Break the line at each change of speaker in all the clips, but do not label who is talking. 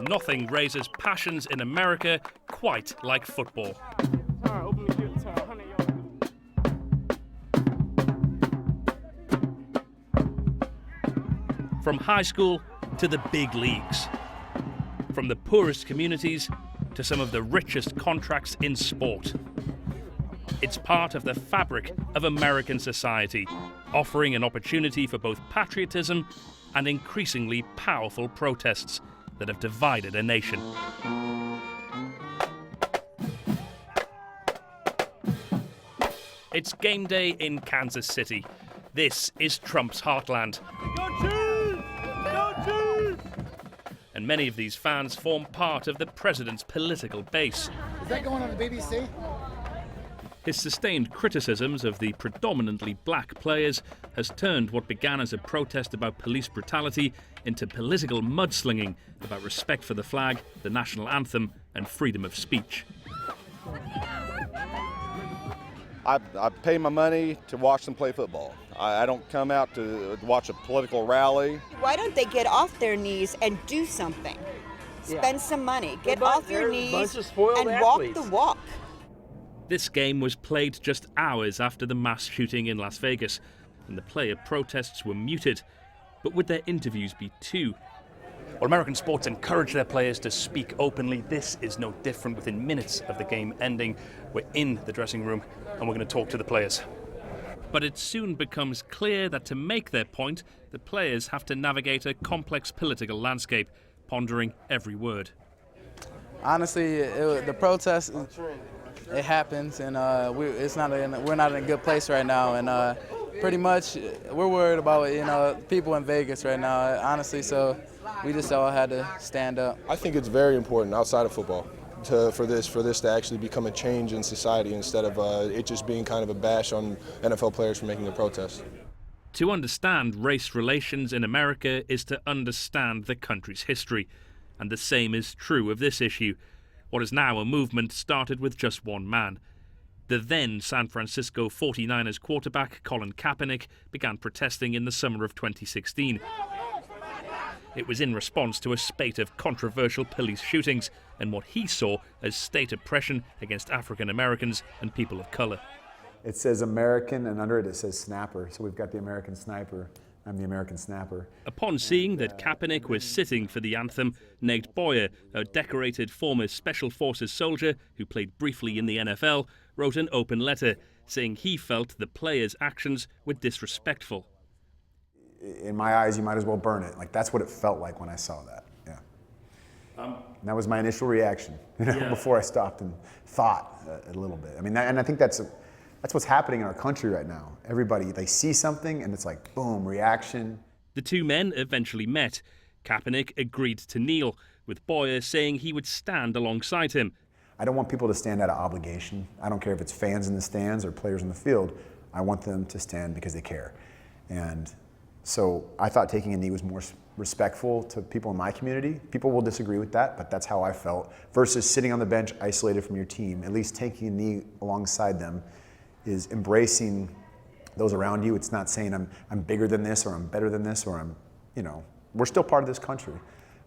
nothing raises passions in America quite like football. From high school to the big leagues. From the poorest communities to some of the richest contracts in sport. It's part of the fabric of American society, offering an opportunity for both patriotism and increasingly powerful protests that have divided a nation. It's game day in Kansas City. This is Trump's heartland.
Go Chiefs! Go Chiefs!
And many of these fans form part of the president's political base.
Is that going on the BBC?
His sustained criticisms of the predominantly black players has turned what began as a protest about police brutality into political mudslinging about respect for the flag, the national anthem, and freedom of speech.
I pay my money to watch them play football. I don't come out to watch a political rally.
Why don't they get off their knees and do something? Spend some money, get off your knees and walk the walk.
This game was played just hours after the mass shooting in Las Vegas, and the player protests were muted. But would their interviews be too? Well, American sports encourage their players to speak openly. This is no different. Within minutes of the game ending, we're in the dressing room and we're going to talk to the players. But it soon becomes clear that to make their point, the players have to navigate a complex political landscape, pondering every word.
Honestly, the protest, it happens, and we're not in a good place right now, and pretty much we're worried about people in Vegas right now, honestly. So we just all had to stand up.
I think it's very important outside of football for this to actually become a change in society instead of it just being kind of a bash on NFL players for making a protest.
To understand race relations in America is to understand the country's history, and the same is true of this issue. What is now a movement started with just one man. The then San Francisco 49ers quarterback Colin Kaepernick began protesting in the summer of 2016. It was in response to a spate of controversial police shootings and what he saw as state oppression against African Americans and people of color.
It says American, and under it says snapper. So we've got the American sniper. I'm the American snapper.
Upon seeing that Kaepernick was sitting for the anthem, Nate Boyer, a decorated former Special Forces soldier who played briefly in the NFL, wrote an open letter saying he felt the players' actions were disrespectful.
In my eyes, you might as well burn it. Like, that's what it felt like when I saw that. Yeah. And that was my initial reaction, before I stopped and thought a little bit. I mean, and I think that's what's happening in our country right now. Everybody, they see something and it's like, boom, reaction.
The two men eventually met. Kaepernick agreed to kneel, with Boyer saying he would stand alongside him.
I don't want people to stand out of obligation. I don't care if it's fans in the stands or players in the field. I want them to stand because they care. And so I thought taking a knee was more respectful to people in my community. People will disagree with that, but that's how I felt. Versus sitting on the bench isolated from your team, at least taking a knee alongside them is embracing those around you. It's not saying I'm bigger than this or I'm better than this or we're still part of this country.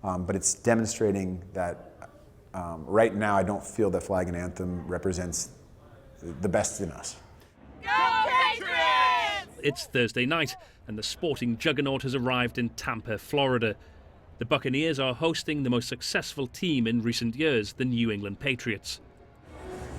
But it's demonstrating that right now I don't feel that flag and anthem represents the best in us.
Go Patriots!
It's Thursday night and the sporting juggernaut has arrived in Tampa, Florida. The Buccaneers are hosting the most successful team in recent years, the New England Patriots.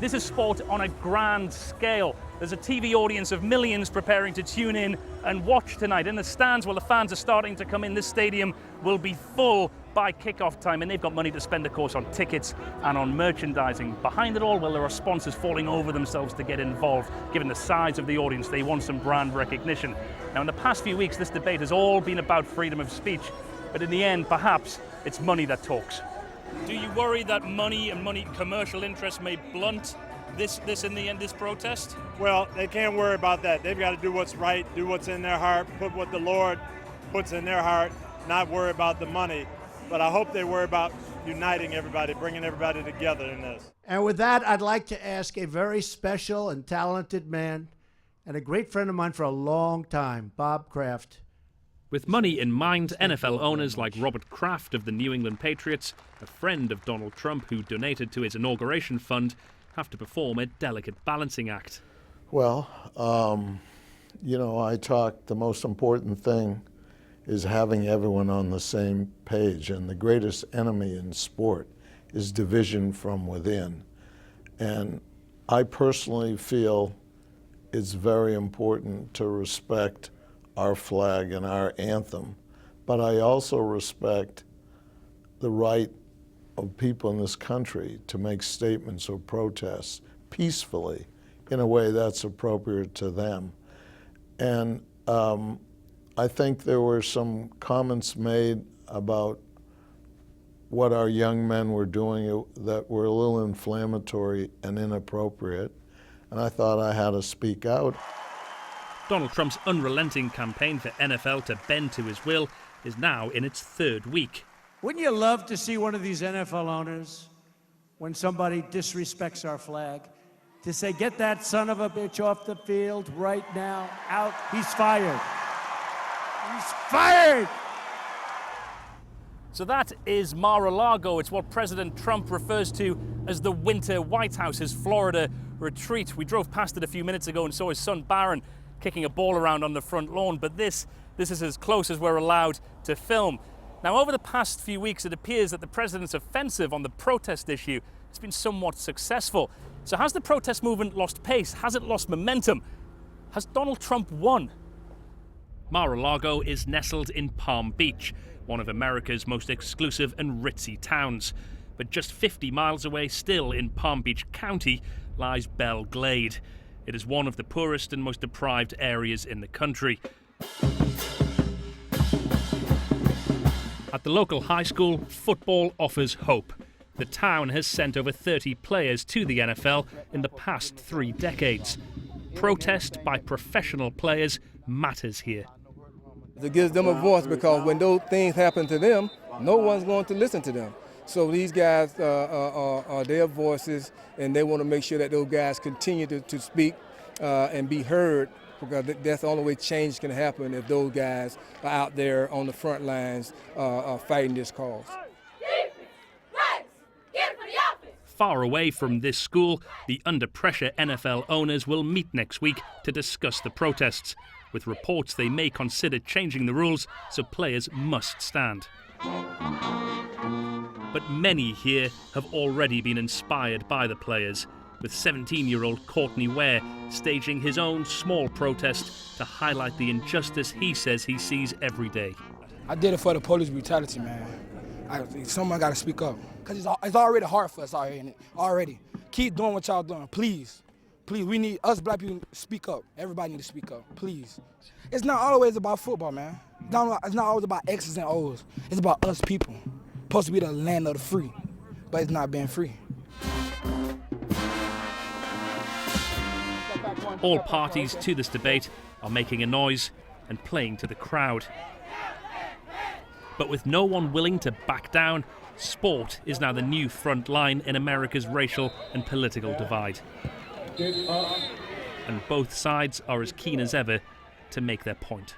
This is sport on a grand scale. There's a TV audience of millions preparing to tune in and watch tonight. In the stands, while the fans are starting to come in, this stadium will be full by kickoff time, and they've got money to spend, of course, on tickets and on merchandising. Behind it all, well, there are sponsors falling over themselves to get involved. Given the size of the audience, they want some brand recognition. Now, in the past few weeks, this debate has all been about freedom of speech, but in the end, perhaps, it's money that talks. Do you worry that money and commercial interests may blunt this in the end, this protest?
Well, they can't worry about that. They've got to do what's right, do what's in their heart, put what the Lord puts in their heart, not worry about the money. But I hope they worry about uniting everybody, bringing everybody together in this.
And with that, I'd like to ask a very special and talented man and a great friend of mine for a long time, Bob Kraft,
With money in mind, NFL owners like Robert Kraft of the New England Patriots, a friend of Donald Trump who donated to his inauguration fund, have to perform a delicate balancing act.
Well, the most important thing is having everyone on the same page, and the greatest enemy in sport is division from within. And I personally feel it's very important to respect our flag and our anthem, but I also respect the right of people in this country to make statements or protests peacefully in a way that's appropriate to them. And I think there were some comments made about what our young men were doing that were a little inflammatory and inappropriate, and I thought I had to speak out.
Donald Trump's unrelenting campaign for NFL to bend to his will is now in its third week.
Wouldn't you love to see one of these NFL owners, when somebody disrespects our flag, to say, get that son of a bitch off the field right now, out, he's fired. He's fired!
So that is Mar-a-Lago. It's what President Trump refers to as the winter White House, his Florida retreat. We drove past it a few minutes ago and saw his son Barron kicking a ball around on the front lawn, but this is as close as we're allowed to film. Now, over the past few weeks, it appears that the president's offensive on the protest issue has been somewhat successful. So has the protest movement lost pace? Has it lost momentum? Has Donald Trump won? Mar-a-Lago is nestled in Palm Beach, one of America's most exclusive and ritzy towns. But just 50 miles away, still in Palm Beach County, lies Belle Glade. It is one of the poorest and most deprived areas in the country. At the local high school, football offers hope. The town has sent over 30 players to the NFL in the past 3 decades. Protest by professional players matters here.
It gives them a voice, because when those things happen to them, no one's going to listen to them. So these guys are their voices, and they want to make sure that those guys continue to speak and be heard, because that's the only way change can happen, if those guys are out there on the front lines fighting this cause.
Far away from this school, the under-pressure NFL owners will meet next week to discuss the protests, with reports they may consider changing the rules so players must stand. But many here have already been inspired by the players, with 17-year-old Courtney Ware staging his own small protest to highlight the injustice he says he sees every day.
I did it for the police brutality, man. Someone got to speak up, because it's already hard for us out here, already. Keep doing what y'all doing, please. Please, we need us black people to speak up. Everybody need to speak up, please. It's not always about football, man. It's not always about X's and O's. It's about us people. Supposed to be the land of the free, but it's not being free.
All parties to this debate are making a noise and playing to the crowd. But with no one willing to back down, sport is now the new front line in America's racial and political divide. And both sides are as keen as ever to make their point.